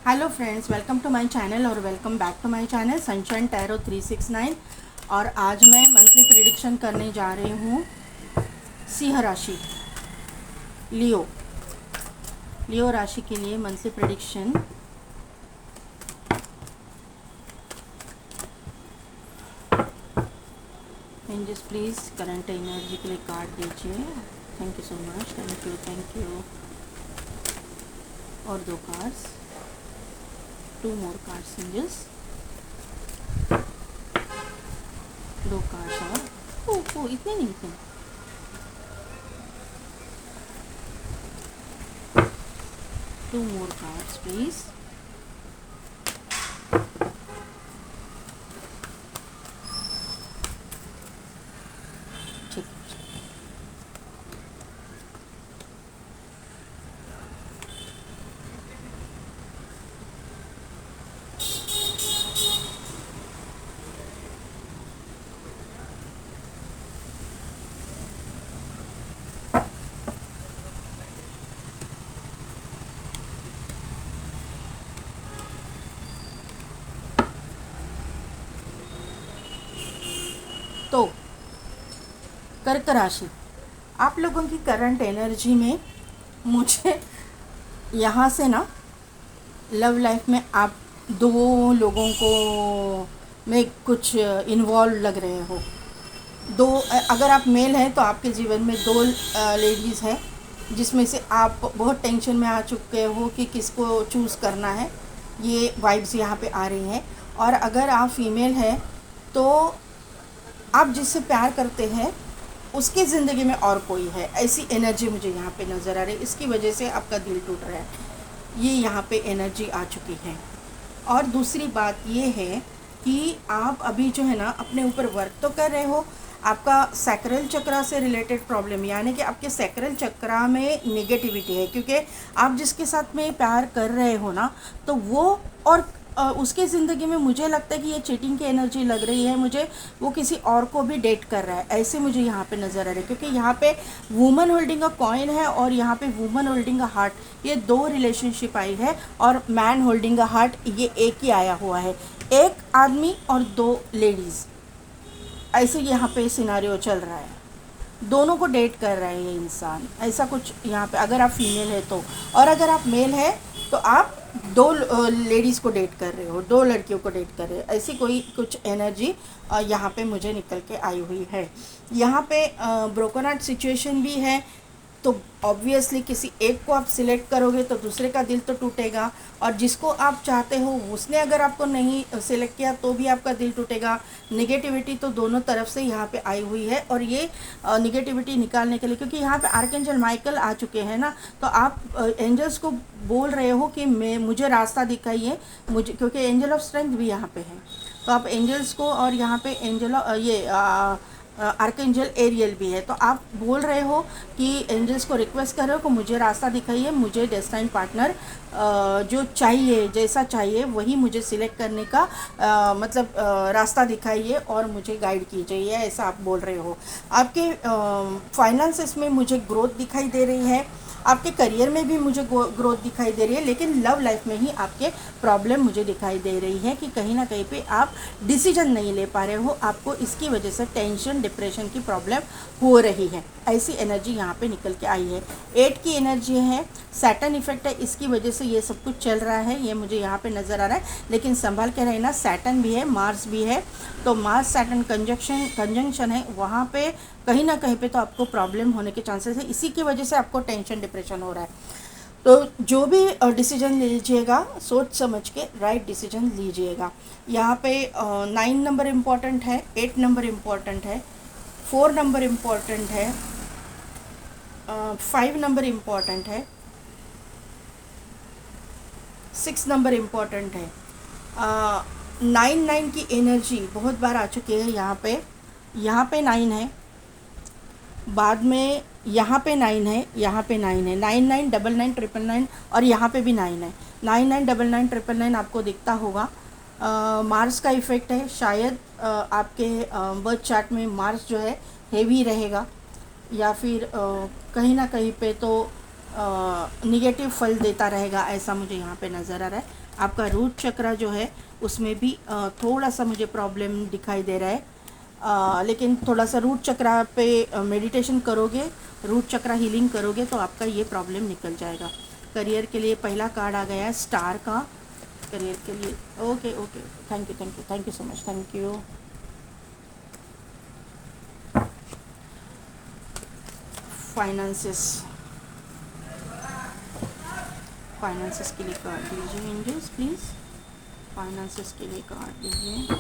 Hello friends, welcome to my channel और welcome back to my channel sunshine tarot 369। और आज मैं monthly prediction करने जा रही हूँ सिंह राशि, लियो लियो राशि के लिए monthly prediction. Angels please current energy के लिए कार्ड दीजिए। Thank you so much, thank you. और दो cards, 2 more cards angels, 2 cards और इतने नहीं थे। Two more cards, please. ठीक। तो कर्क राशि, आप लोगों की करंट एनर्जी में मुझे यहाँ से ना लव लाइफ में आप 2 लोगों को में कुछ इन्वॉल्व लग रहे हो। 2, अगर आप मेल हैं तो आपके जीवन में 2 लेडीज़ हैं जिसमें से आप बहुत टेंशन में आ चुके हो कि किसको चूज़ करना है। ये वाइब्स यहाँ पे आ रही हैं। और अगर आप फीमेल हैं तो आप जिससे प्यार करते हैं उसकी ज़िंदगी में और कोई है, ऐसी एनर्जी मुझे यहाँ पे नज़र आ रही है। इसकी वजह से आपका दिल टूट रहा है, ये यहाँ पे एनर्जी आ चुकी है। और दूसरी बात ये है कि आप अभी जो है ना अपने ऊपर वर्क तो कर रहे हो। आपका सैक्रल चक्रा से रिलेटेड प्रॉब्लम, यानी कि आपके सैक्रल चक्रा में नेगेटिविटी है, क्योंकि आप जिसके साथ में प्यार कर रहे हो ना तो वो और उसके ज़िंदगी में मुझे लगता है कि ये चीटिंग की एनर्जी लग रही है मुझे। वो किसी और को भी डेट कर रहा है, ऐसे मुझे यहाँ पे नज़र आ रहा है। क्योंकि यहाँ पे वुमन होल्डिंग अ कॉइन है और यहाँ पे वुमन होल्डिंग अ हार्ट, ये 2 रिलेशनशिप आई है। और मैन होल्डिंग अ हार्ट, ये एक ही आया हुआ है। एक आदमी और 2 लेडीज़, ऐसे यहाँ पे सिनारियो चल रहा है। दोनों को डेट कर रहा है ये इंसान, ऐसा कुछ यहाँ पे, अगर आप फीमेल है तो। और अगर आप मेल है तो आप 2 लेडीज़ को डेट कर रहे हो, 2 लड़कियों को डेट कर रहे हो, ऐसी कोई कुछ एनर्जी यहाँ पे मुझे निकल के आई हुई है। यहाँ पे ब्रोकन हार्ट सिचुएशन भी है, तो ऑब्वियसली किसी एक को आप सिलेक्ट करोगे तो दूसरे का दिल तो टूटेगा। और जिसको आप चाहते हो उसने अगर आपको नहीं सिलेक्ट किया तो भी आपका दिल टूटेगा। निगेटिविटी तो दोनों तरफ से यहाँ पे आई हुई है। और ये निगेटिविटी निकालने के लिए, क्योंकि यहाँ पे आर्कएंजल माइकल आ चुके हैं ना, तो आप एंजल्स को बोल रहे हो कि मुझे रास्ता दिखाइए मुझे, क्योंकि एंजल ऑफ स्ट्रेंथ भी यहाँ पे है। तो आप एंजल्स को, और यहाँ पे एंजल आर्कएंजल एरियल भी है, तो आप बोल रहे हो कि एंजल्स को रिक्वेस्ट कर रहे हो कि मुझे रास्ता दिखाइए, मुझे डेस्टाइन पार्टनर जो चाहिए, जैसा चाहिए वही मुझे सिलेक्ट करने का रास्ता दिखाइए और मुझे गाइड कीजिए, ऐसा आप बोल रहे हो। आपके फाइनेंसेस में मुझे ग्रोथ दिखाई दे रही है, आपके करियर में भी मुझे ग्रोथ दिखाई दे रही है, लेकिन लव लाइफ में ही आपके प्रॉब्लम मुझे दिखाई दे रही है कि कहीं ना कहीं पे आप डिसीजन नहीं ले पा रहे हो। आपको इसकी वजह से टेंशन, डिप्रेशन की प्रॉब्लम हो रही है, ऐसी एनर्जी यहाँ पे निकल के आई है। 8 की एनर्जी है, सैटर्न इफेक्ट है, इसकी वजह से ये सब कुछ चल रहा है, ये मुझे यहाँ पे नज़र आ रहा है। लेकिन संभाल के रहना, सैटर्न भी है, मार्स भी है, तो मार्स सैटर्न कंजंक्शन है, वहाँ पे कहीं ना कहीं पे तो आपको प्रॉब्लम होने के चांसेस है। इसी की वजह से आपको टेंशन, डिप्रेशन हो रहा है। तो जो भी डिसीजन लीजिएगा सोच समझ के राइट डिसीजन लीजिएगा। यहाँ पे 9 नंबर इम्पॉर्टेंट है, 8 नंबर इम्पॉर्टेंट है, 4 नंबर इम्पॉर्टेंट है, 5 नंबर इम्पॉर्टेंट है, 6 नंबर इम्पॉर्टेंट है। 9 की एनर्जी बहुत बार आ चुकी है यहाँ पे 9 है, बाद में यहाँ पे 9 है, यहाँ पे 9 है, 9 9 9 9 9 9 और यहाँ पे भी 9 है। 9 9 9 9 9 9 आपको दिखता होगा। मार्स का इफ़ेक्ट है, शायद आपके बर्थ चार्ट में मार्स जो है हेवी रहेगा, या फिर कहीं ना कहीं पे तो निगेटिव फल देता रहेगा, ऐसा मुझे यहाँ पे नज़र आ रहा है। आपका रूट चक्रा जो है उसमें भी थोड़ा सा मुझे प्रॉब्लम दिखाई दे रहा है, लेकिन थोड़ा सा रूट चक्रा पे मेडिटेशन करोगे, रूट चक्रा हीलिंग करोगे तो आपका ये प्रॉब्लम निकल जाएगा। करियर के लिए पहला कार्ड आ गया है स्टार का, करियर के लिए। Okay okay, thank you thank you thank you so much, thank you. Finances, finances के लिए कार्ड दीजिए एंजल्स प्लीज़, फाइनेंसेस के लिए कार्ड दीजिए।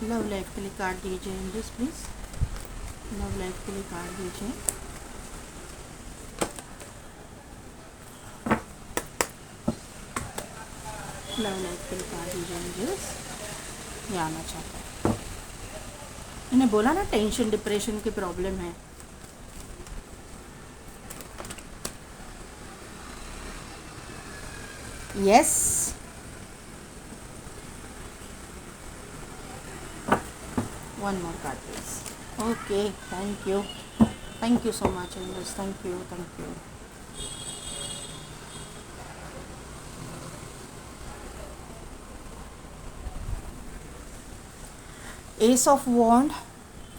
लव लाइफ के लिए कार्ड दीजिए एंजल्स प्लीज़, लव लाइफ के लिए कार्ड दीजिए। लव लाइफ के लिए कार्ड दीजिए एंजल्स। ये आना चाहता है, मैंने बोला ना टेंशन डिप्रेशन की प्रॉब्लम है। Yes, one more card please. Okay, thank you so much angels, thank you. Ace of wand,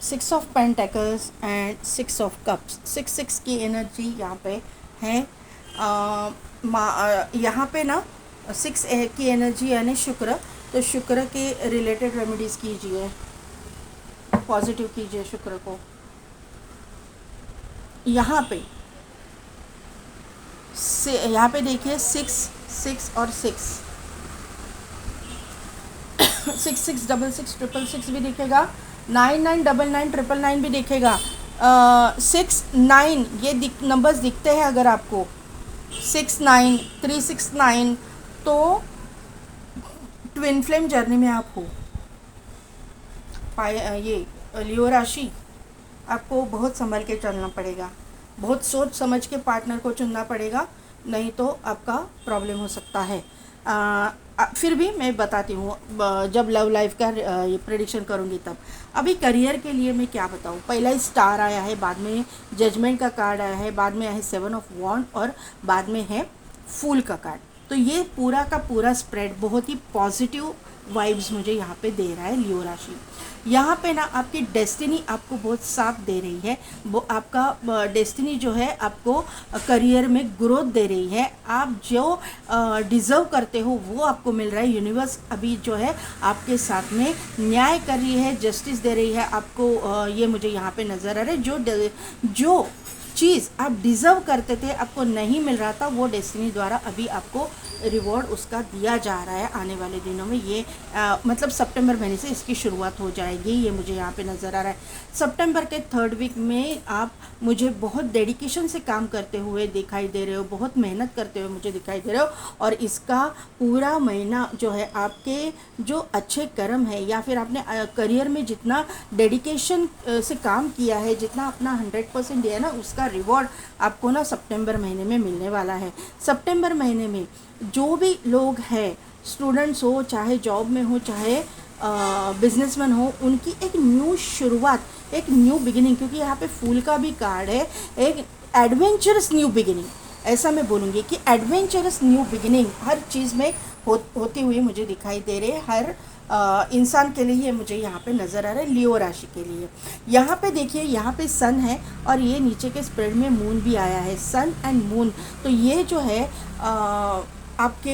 6 of pentacles and 6 of cups। 6 की एनर्जी यहाँ पे है। यहाँ पे ना 6 की एनर्जी यानी शुक्र, तो शुक्र के रिलेटेड रेमेडीज़ कीजिए, पॉजिटिव कीजिए शुक्र को। यहाँ पे देखिए 6 और 6 6 भी दिखेगा, 9999 भी दिखेगा, 69 ये नंबर्स दिखते हैं। अगर आपको 69 369 तो ट्विन फ्लेम जर्नी में आप हो। ये लियो राशि, आपको बहुत संभल के चलना पड़ेगा, बहुत सोच समझ के पार्टनर को चुनना पड़ेगा, नहीं तो आपका प्रॉब्लम हो सकता है। फिर भी मैं बताती हूँ जब लव लाइफ का ये प्रेडिक्शन करूँगी तब। अभी करियर के लिए मैं क्या बताऊँ, पहला ही स्टार आया है, बाद में जजमेंट का कार्ड आया है, बाद में है 7 ऑफ वॉन्ड और बाद में है फूल का कार्ड। तो ये पूरा का पूरा स्प्रेड बहुत ही पॉजिटिव वाइब्स मुझे यहाँ पे दे रहा है लियो राशि। यहाँ पे ना आपकी डेस्टिनी आपको बहुत साथ दे रही है, वो आपका डेस्टिनी जो है आपको करियर में ग्रोथ दे रही है। आप जो डिज़र्व करते हो वो आपको मिल रहा है। यूनिवर्स अभी जो है आपके साथ में न्याय कर रही है, जस्टिस दे रही है आपको। ये मुझे यहाँ पे नज़र आ रहा है, जो चीज़ आप डिज़र्व करते थे आपको नहीं मिल रहा था, वो डेस्टिनी द्वारा अभी आपको रिवॉर्ड उसका दिया जा रहा है। आने वाले दिनों में ये मतलब सितंबर महीने से इसकी शुरुआत हो जाएगी, ये मुझे यहाँ पे नज़र आ रहा है। सितंबर के 3rd वीक में आप मुझे बहुत डेडिकेशन से काम करते हुए दिखाई दे रहे हो, बहुत मेहनत करते हुए मुझे दिखाई दे रहे हो। और इसका पूरा महीना जो है आपके जो अच्छे कर्म है या फिर आपने करियर में जितना डेडिकेशन से काम किया है, जितना अपना 100% दिया है ना, उसका रिवॉर्ड आपको ना सितंबर महीने में मिलने वाला है। सितंबर महीने में जो भी लोग हैं, स्टूडेंट्स हो, चाहे जॉब में हो, चाहे बिजनेसमैन हो, उनकी एक न्यू शुरुआत, एक न्यू बिगिनिंग, क्योंकि यहाँ पे फूल का भी कार्ड है, एक एडवेंचरस न्यू बिगिनिंग, ऐसा मैं बोलूँगी कि एडवेंचरस न्यू बिगिनिंग हर चीज़ में होती हुई मुझे दिखाई दे रही है। हर इंसान के लिए मुझे यहाँ पे नज़र आ रहा है, लियो राशि के लिए। यहाँ पे देखिए, यहाँ पे सन है और ये नीचे के स्प्रेड में मून भी आया है, सन एंड मून। तो ये जो है आपके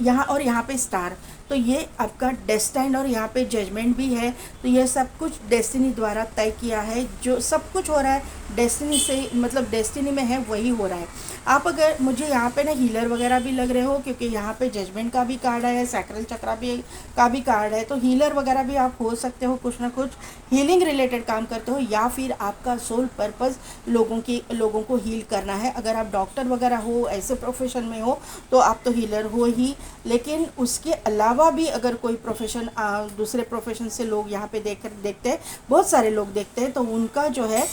यहाँ और यहाँ पे स्टार, तो ये आपका डेस्टाइन और यहाँ पे जजमेंट भी है। तो ये सब कुछ डेस्टिनी द्वारा तय किया है, जो सब कुछ हो रहा है डेस्टिनी से, मतलब डेस्टिनी में है वही हो रहा है। आप अगर मुझे यहाँ पे ना हीलर वगैरह भी लग रहे हो, क्योंकि यहाँ पे जजमेंट का भी कार्ड है, सैक्रल चक्रा भी का भी कार्ड है, तो हीलर वगैरह भी आप हो सकते हो, कुछ ना कुछ हीलिंग रिलेटेड काम करते हो, या फिर आपका सोल पर्पस लोगों को हील करना है। अगर आप डॉक्टर वगैरह हो, ऐसे प्रोफेशन में हो, तो आप तो हीलर हो ही, लेकिन उसके अलावा भी अगर कोई प्रोफेशन, दूसरे प्रोफेशन से लोग यहाँ पे देखते हैं, बहुत सारे लोग देखते हैं, तो उनका जो है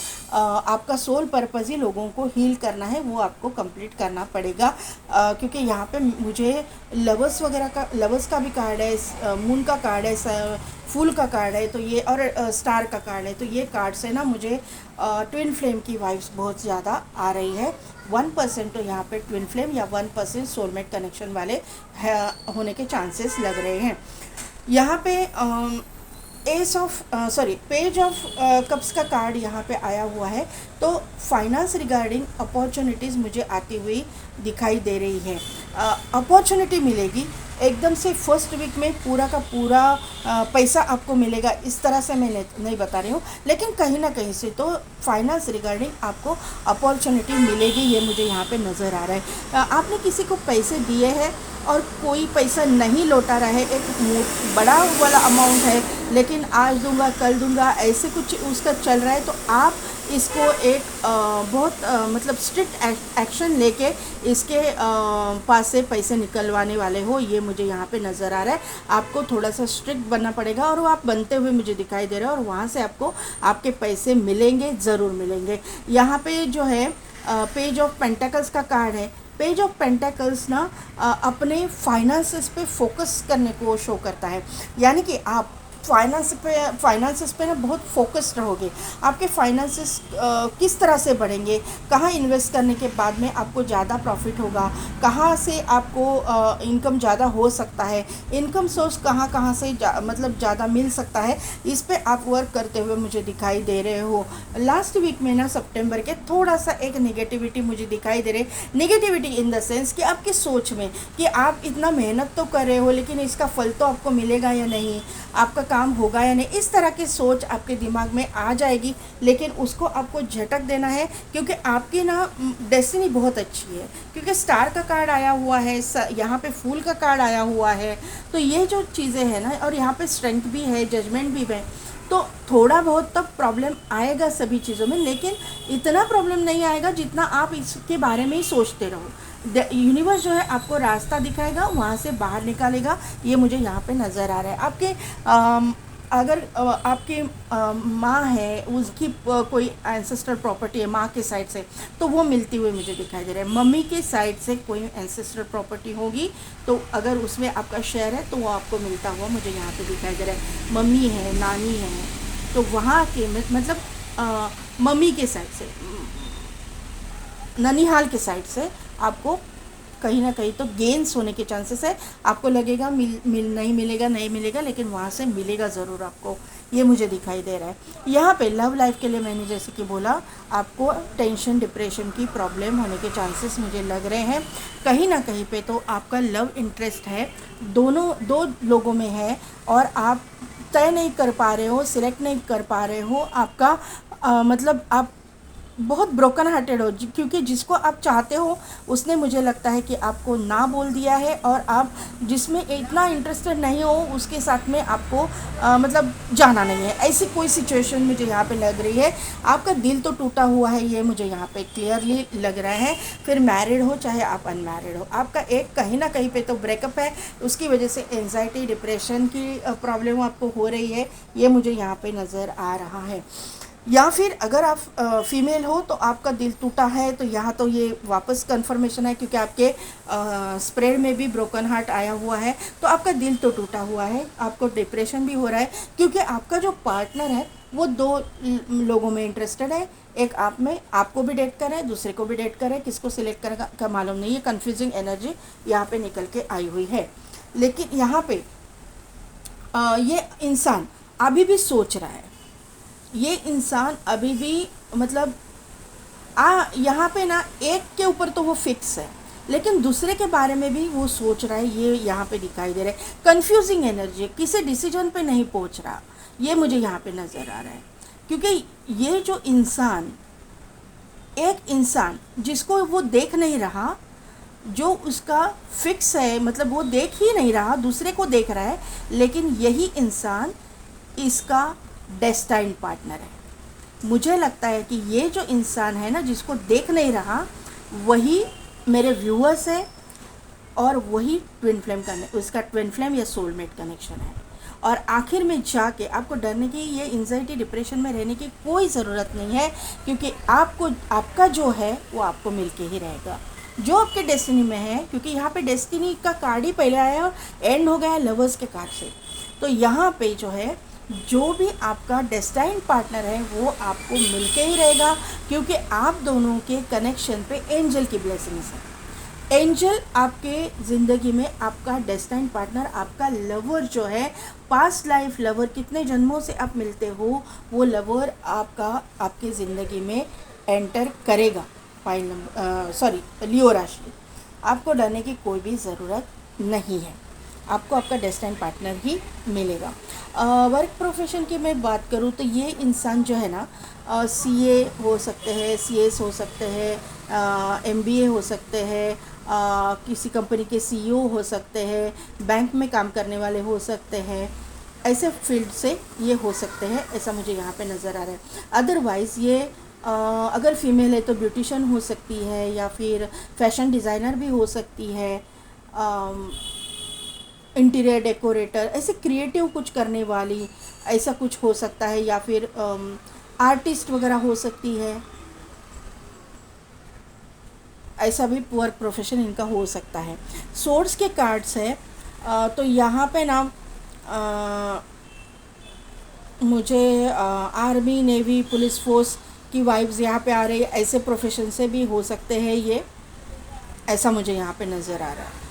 आपका सोल पर्पस ही लोगों को हील करना है, वो आपको कंप्लीट करना पड़ेगा। क्योंकि यहाँ पे मुझे लवर्स वगैरह का, लवर्स का भी कार्ड है, मून का कार्ड है, फूल का कार्ड है, तो ये और स्टार का कार्ड है। तो ये कार्ड से ना मुझे ट्विन फ्लेम की वाइब्स बहुत ज़्यादा आ रही है। 1% तो यहाँ पे ट्विन फ्लेम या 1% सोलमेट कनेक्शन वाले होने के चांसेस लग रहे हैं। यहाँ पे पेज ऑफ कप्स का कार्ड यहाँ पे आया हुआ है। तो फाइनेंस रिगार्डिंग अपॉर्चुनिटीज़ मुझे आती हुई दिखाई दे रही है। अपॉर्चुनिटी मिलेगी एकदम से, फर्स्ट वीक में पूरा का पूरा पैसा आपको मिलेगा, इस तरह से मैं नहीं बता रही हूँ, लेकिन कहीं ना कहीं से तो फाइनेंस रिगार्डिंग आपको अपॉर्चुनिटी मिलेगी, ये मुझे यहाँ पे नज़र आ रहा है। आपने किसी को पैसे दिए हैं और कोई पैसा नहीं लौटा रहा है, एक बड़ा वाला अमाउंट है, लेकिन आज दूंगा कल दूंगा ऐसे कुछ उसका चल रहा है, तो आप इसको एक बहुत मतलब स्ट्रिक्ट एक्शन लेके इसके पास से पैसे निकलवाने वाले हो, ये मुझे यहाँ पे नज़र आ रहा है। आपको थोड़ा सा स्ट्रिक्ट बनना पड़ेगा, और वो आप बनते हुए मुझे दिखाई दे रहे हो, और वहाँ से आपको आपके पैसे मिलेंगे, ज़रूर मिलेंगे। यहाँ पे जो है पेज ऑफ पेंटाकल्स का कार्ड है। पेज ऑफ पेंटाकल्स ना अपने फाइनेंसेस पे फोकस करने को शो करता है, यानी कि आप फाइनेंसेस पे ना बहुत फोकस्ड रहोगे। आपके फाइनेंसेस किस तरह से बढ़ेंगे, कहाँ इन्वेस्ट करने के बाद में आपको ज़्यादा प्रॉफिट होगा, कहाँ से आपको इनकम ज़्यादा हो सकता है, इनकम सोर्स कहाँ से मतलब ज़्यादा मिल सकता है, इस पे आप वर्क करते हुए मुझे दिखाई दे रहे हो। लास्ट वीक में ना सितंबर के थोड़ा सा एक नेगेटिविटी मुझे दिखाई दे रही, नेगेटिविटी इन द सेंस कि आपकी सोच में कि आप इतना मेहनत तो कर रहे हो, लेकिन इसका फल तो आपको मिलेगा या नहीं, आपका काम होगा या नहीं, इस तरह की सोच आपके दिमाग में आ जाएगी। लेकिन उसको आपको झटक देना है, क्योंकि आपकी ना डेस्टिनी बहुत अच्छी है, क्योंकि स्टार का कार्ड आया हुआ है, यहाँ पे फूल का कार्ड आया हुआ है। तो ये जो चीज़ें हैं ना, और यहाँ पे स्ट्रेंथ भी है, जजमेंट भी है, तो थोड़ा बहुत तब प्रॉब्लम आएगा सभी चीज़ों में, लेकिन इतना प्रॉब्लम नहीं आएगा जितना आप इसके बारे में ही सोचते रहो। यूनिवर्स जो है आपको रास्ता दिखाएगा, वहाँ से बाहर निकालेगा, ये मुझे यहाँ पे नज़र आ रहा है। आपके अगर आपकी माँ है, उसकी कोई एंसेस्ट्रल प्रॉपर्टी है माँ के साइड से, तो वो मिलती हुई मुझे दिखाई दे रहा है। मम्मी के साइड से कोई एंसेस्ट्रल प्रॉपर्टी होगी, तो अगर उसमें आपका शेयर है तो वो आपको मिलता हुआ मुझे यहाँ पे दिखाई दे रहा है। मम्मी है, नानी है, तो वहाँ के मतलब मम्मी के साइड से, ननिहाल के साइड से आपको कहीं ना कहीं तो गेंस होने के चांसेस है। आपको लगेगा नहीं मिलेगा, लेकिन वहाँ से मिलेगा ज़रूर आपको, ये मुझे दिखाई दे रहा है। यहाँ पे लव लाइफ के लिए मैंने जैसे कि बोला, आपको टेंशन डिप्रेशन की प्रॉब्लम होने के चांसेस मुझे लग रहे हैं। कहीं ना कहीं पे तो आपका लव इंटरेस्ट है, दो लोगों में है, और आप तय नहीं कर पा रहे हो, सिलेक्ट नहीं कर पा रहे हो। आपका मतलब आप बहुत ब्रोकन हार्टेड हो, क्योंकि जिसको आप चाहते हो उसने मुझे लगता है कि आपको ना बोल दिया है, और आप जिसमें इतना इंटरेस्टेड नहीं हो उसके साथ में आपको मतलब जाना नहीं है, ऐसी कोई सिचुएशन मुझे यहाँ पे लग रही है। आपका दिल तो टूटा हुआ है, ये मुझे यहाँ पे क्लियरली लग रहा है। फिर मैरिड हो चाहे आप अनमैरिड हो, आपका एक कहीं ना कहीं पे तो ब्रेकअप है, उसकी वजह से एंजाइटी डिप्रेशन की प्रॉब्लम आपको हो रही है, ये मुझे यहाँ पे नज़र आ रहा है। या फिर अगर आप फीमेल हो तो आपका दिल टूटा है, तो यहाँ तो ये वापस कंफर्मेशन है, क्योंकि आपके स्प्रेड में भी ब्रोकन हार्ट आया हुआ है, तो आपका दिल तो टूटा हुआ है, आपको डिप्रेशन भी हो रहा है, क्योंकि आपका जो पार्टनर है वो दो लोगों में इंटरेस्टेड है। एक आप में, आपको भी डेट कर रहा है, दूसरे को भी डेट कर रहा है, किसको सिलेक्ट करेगा का मालूम नहीं है। कन्फ्यूजिंग एनर्जी यहाँ पे निकल के आई हुई है। लेकिन यहाँ पे ये इंसान अभी भी सोच रहा है, ये इंसान अभी भी मतलब यहाँ पे ना एक के ऊपर तो वो फिक्स है, लेकिन दूसरे के बारे में भी वो सोच रहा है, ये यहाँ पे दिखाई दे रहा है। कंफ्यूजिंग एनर्जी, किसी डिसीजन पे नहीं पहुँच रहा, ये मुझे यहाँ पे नज़र आ रहा है। क्योंकि ये जो इंसान, एक इंसान जिसको वो देख नहीं रहा, जो उसका फिक्स है, मतलब वो देख ही नहीं रहा, दूसरे को देख रहा है, लेकिन यही इंसान इसका डेस्टाइन्ड पार्टनर है। मुझे लगता है कि ये जो इंसान है ना, जिसको देख नहीं रहा, वही मेरे व्यूअर्स है और वही ट्विन फ्लेम उसका ट्विन फ्लेम या सोलमेट कनेक्शन है। और आखिर में जाके आपको डरने की, ये एंजाइटी डिप्रेशन में रहने की कोई ज़रूरत नहीं है, क्योंकि आपको आपका जो है वो आपको मिलके ही रहेगा, जो आपके डेस्टिनी में है। क्योंकि यहाँ पे डेस्टिनी का कार्ड ही पहले आया और एंड हो गया लवर्स के कार्ड से। तो यहाँ पे जो है, जो भी आपका डेस्टाइन्ड पार्टनर है वो आपको मिलके ही रहेगा, क्योंकि आप दोनों के कनेक्शन पे एंजल की ब्लेसिंग्स है। एंजल आपके ज़िंदगी में आपका डेस्टाइन्ड पार्टनर, आपका लवर जो है, पास्ट लाइफ लवर, कितने जन्मों से आप मिलते हो, वो लवर आपके ज़िंदगी में एंटर करेगा। लियो राशि, आपको डरने की कोई भी ज़रूरत नहीं है, आपको आपका डेस्टाइन्ड पार्टनर ही मिलेगा। वर्क प्रोफेशन की मैं बात करूँ तो ये इंसान जो है ना, सीए हो सकते हैं, सीएस हो सकते हैं, एमबीए हो सकते हैं, किसी कंपनी के सीईओ हो सकते हैं, बैंक में काम करने वाले हो सकते हैं, ऐसे फील्ड से ये हो सकते हैं, ऐसा मुझे यहाँ पे नज़र आ रहा है। अदरवाइज़ ये अगर फीमेल है तो ब्यूटिशियन हो सकती है, या फिर फैशन डिज़ाइनर भी हो सकती है, इंटीरियर डेकोरेटर, ऐसे क्रिएटिव कुछ करने वाली, ऐसा कुछ हो सकता है, या फिर आर्टिस्ट वगैरह हो सकती है, ऐसा भी वर्क प्रोफेशन इनका हो सकता है। सोर्स के कार्ड्स है, तो यहाँ पे ना मुझे आर्मी, नेवी, पुलिस फोर्स की वाइब्स यहाँ पे आ रही है, ऐसे प्रोफेशन से भी हो सकते हैं ये, ऐसा मुझे यहाँ पे नज़र आ रहा है।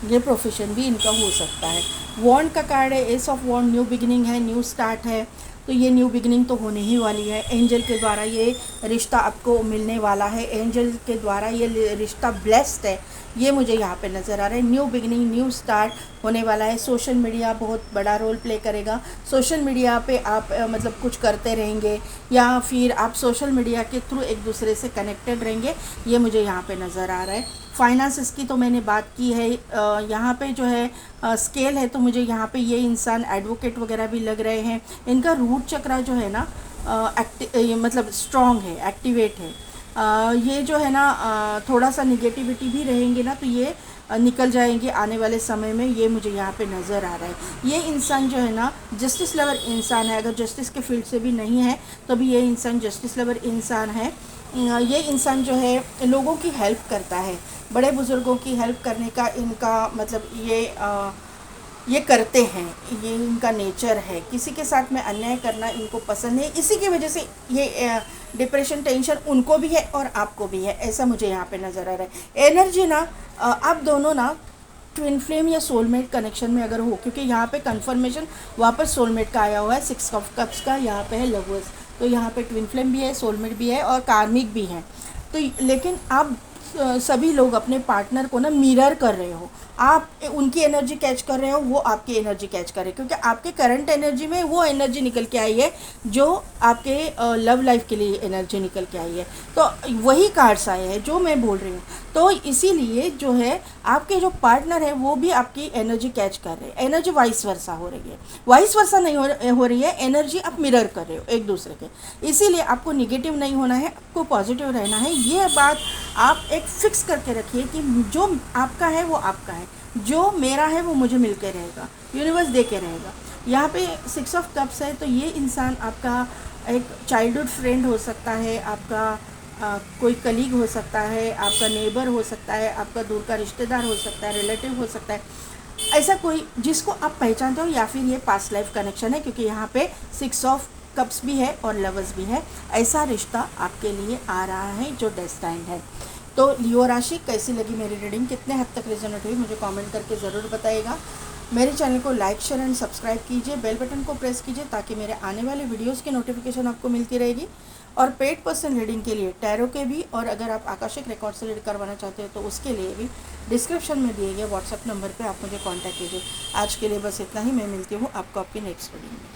ये प्रोफेशन भी इनका हो सकता है। वॉन्ड का कार्ड है, ace of wand, new beginning है, न्यू स्टार्ट है, तो ये न्यू बिगिनिंग तो होने ही वाली है। एंजल के द्वारा ये रिश्ता आपको मिलने वाला है, एंजल के द्वारा ये रिश्ता ब्लेस्ड है, ये मुझे यहाँ पे नज़र आ रहा है। न्यू बिगिनिंग, न्यू स्टार्ट होने वाला है। सोशल मीडिया बहुत बड़ा रोल प्ले करेगा। सोशल मीडिया पे आप मतलब कुछ करते रहेंगे, या फिर आप सोशल मीडिया के थ्रू एक दूसरे से कनेक्टेड रहेंगे, ये मुझे यहाँ पे नज़र आ रहा है। फाइनेंस की तो मैंने बात की है। यहाँ पे जो है स्केल है, तो मुझे यहाँ पे ये इंसान एडवोकेट वगैरह भी लग रहे हैं। इनका रूट चक्रा जो है ना मतलब स्ट्रॉन्ग है, एक्टिवेट है। ये जो है ना थोड़ा सा निगेटिविटी भी रहेंगे ना, तो ये निकल जाएंगे आने वाले समय में, ये मुझे यहाँ पे नज़र आ रहा है। ये इंसान जो है ना जस्टिस लवर इंसान है, अगर जस्टिस के फील्ड से भी नहीं है तो भी ये इंसान जस्टिस लवर इंसान है। ये इंसान जो है लोगों की हेल्प करता है, बड़े बुज़ुर्गों की हेल्प करने का इनका मतलब ये करते हैं, ये इनका नेचर है। किसी के साथ में अन्याय करना इनको पसंद है, इसी की वजह से ये डिप्रेशन, टेंशन उनको भी है और आपको भी है, ऐसा मुझे यहाँ पे नज़र आ रहा है। एनर्जी ना आप दोनों ना ट्विन फ्लेम या सोलमेट कनेक्शन में अगर हो, क्योंकि यहाँ पे कंफर्मेशन वापस सोलमेट का आया हुआ है, 6 ऑफ कप्स का, यहाँ पे है लवर्स, तो यहाँ पे ट्विन फ्लेम भी है, सोलमेट भी है और कार्मिक भी है। तो लेकिन आप सभी लोग अपने पार्टनर को ना मिरर कर रहे हो, आप उनकी एनर्जी कैच कर रहे हो, वो आपकी एनर्जी कैच कर रहे हैं, क्योंकि आपके करंट एनर्जी में वो एनर्जी निकल के आई है जो आपके लव लाइफ के लिए एनर्जी निकल के आई है। तो वही कार्ड्स आए हैं जो मैं बोल रही हूँ। तो इसीलिए जो है आपके जो पार्टनर है वो भी आपकी एनर्जी कैच कर रहे हैं, एनर्जी वाइस वर्सा हो रही है, वाइस वर्सा नहीं हो रही है, एनर्जी आप मिरर कर रहे हो एक दूसरे के। इसीलिए आपको निगेटिव नहीं होना है, आपको पॉजिटिव रहना है। ये बात आप एक फिक्स करके रखिए कि जो आपका है वो आपका है, जो मेरा है वो मुझे मिल के रहेगा, यूनिवर्स दे के रहेगा। यहाँ पे 6 ऑफ कप्स है, तो ये इंसान आपका एक चाइल्डहुड फ्रेंड हो सकता है, आपका कोई कलीग हो सकता है, आपका नेबर हो सकता है, आपका दूर का रिश्तेदार हो सकता है, रिलेटिव हो सकता है, ऐसा कोई जिसको आप पहचानते हो, या फिर ये पास्ट लाइफ कनेक्शन है, क्योंकि यहाँ पे 6 ऑफ कप्स भी है और लवर्स भी है। ऐसा रिश्ता आपके लिए आ रहा है जो डेस्टाइन्ड है। तो लियो राशि कैसी लगी मेरी रीडिंग, कितने हद तक रिजोनेट हुई, मुझे कमेंट करके ज़रूर बताइएगा। मेरे चैनल को लाइक शेयर एंड सब्सक्राइब कीजिए, बेल बटन को प्रेस कीजिए ताकि मेरे आने वाले वीडियोस की नोटिफिकेशन आपको मिलती रहेगी। और पेड पर्सन रीडिंग के लिए टैरो के भी, और अगर आप आकाशिक रिकॉर्ड से रीड करवाना चाहते हो तो उसके लिए भी डिस्क्रिप्शन में दिए गए व्हाट्सएप नंबर पे आप मुझे कांटेक्ट कीजिए। आज के लिए बस इतना ही। मैं मिलती हूँ आपको आपकी नेक्स्ट वीडियो में।